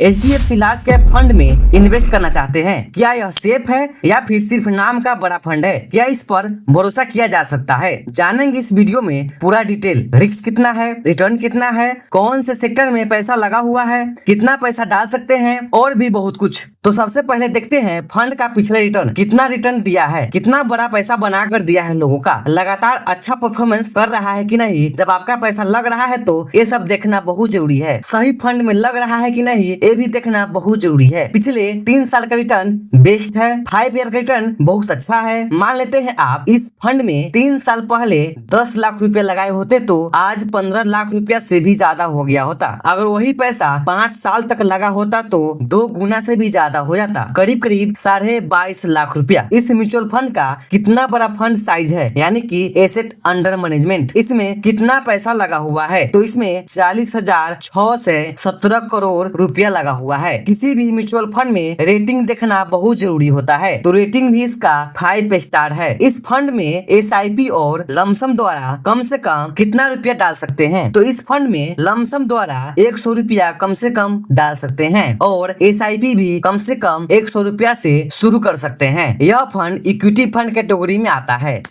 HDFC large cap fund में invest करना चाहते हैं? क्या यह सेफ है या फिर सिर्फ नाम का बड़ा फंड है? क्या इस पर भरोसा किया जा सकता है? जानेंगे इस वीडियो में पूरा डिटेल। रिस्क कितना है, रिटर्न कितना है, कौन से सेक्टर में पैसा लगा हुआ है, कितना पैसा डाल सकते हैं और भी बहुत कुछ। तो सबसे पहले देखते हैं फंड का पिछले रिटर्न कितना रिटर्न दिया है, कितना बड़ा पैसा बना कर दिया है लोगों का, लगातार अच्छा परफॉर्मेंस कर रहा है कि नहीं। जब आपका पैसा लग रहा है तो ये सब देखना बहुत जरूरी है। सही फंड में लग रहा है कि नहीं ये भी देखना बहुत जरूरी है। पिछले 3 साल का रिटर्न बेस्ट है, 5 ईयर का रिटर्न बहुत अच्छा है। मान लेते हैं आप इस फंड में 3 साल पहले 10 लाख रुपए लगाए होते तो आज 15 लाख रुपया से भी ज्यादा हो गया होता। अगर वही पैसा 5 साल तक लगा होता तो 2 गुना से भी ज्यादा हो जाता, करीब करीब 22.5 लाख रुपया। इस म्यूचुअल फंड का कितना बड़ा फंड साइज है, यानी कि एसेट अंडर मैनेजमेंट, इसमें कितना पैसा लगा हुआ है? तो इसमें 40,600 से 17 करोड़ रुपया लगा हुआ है। किसी भी म्यूचुअल फंड में रेटिंग देखना बहुत जरूरी होता है, तो रेटिंग भी इसका 5 स्टार है। इस फंड में SIP और लमसम द्वारा कम से कम कितना रुपया डाल सकते हैं? तो इस फंड में लमसम द्वारा 100 रुपया कम से कम डाल सकते हैं और SIP भी कम से कम 100 रुपया से शुरू कर सकते हैं। यह फंड इक्विटी फंड कैटेगरी में आता है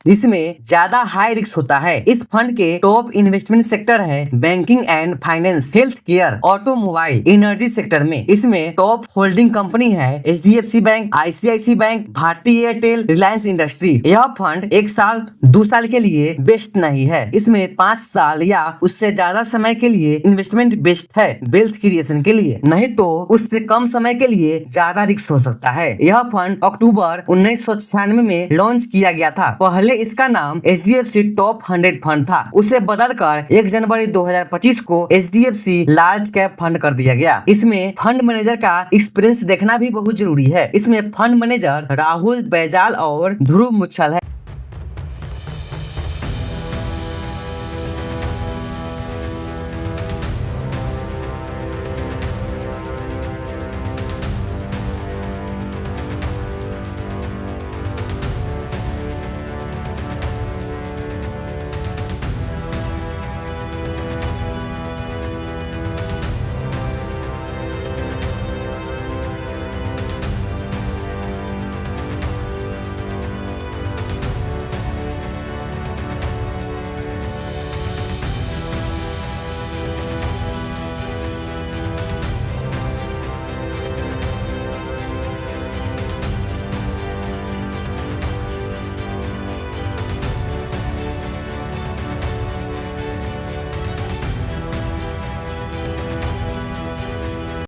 जिसमें ज्यादा हाई रिस्क होता है। इस फंड के टॉप इन्वेस्टमेंट सेक्टर है banking and finance, health care, automobile, energy sector में। इसमें टॉप होल्डिंग कंपनी है HDFC bank, ICICI bank, Bharti Airtel, Reliance industry. यह फंड 1 साल 2 साल के लिए बेस्ट नहीं है, इसमें 5 साल या उससे ज्यादा समय के लिए इन्वेस्टमेंट बेस्ट है वेल्थ क्रिएशन के लिए, नहीं तो उससे कम समय के लिए ज्यादा रिस्क हो सकता है। यह फंड अक्टूबर 1996 में लॉन्च किया गया था। पहले इसका नाम HDFC टॉप 100 फंड था, उसे बदलकर 1 जनवरी 2025 को HDFC लार्ज कैप फंड कर दिया गया। इसमें फंड मैनेजर का एक्सपीरियंस देखना भी बहुत जरूरी है। इसमें फंड मैनेजर राहुल बैजाल और ध्रुव मुच्छल है।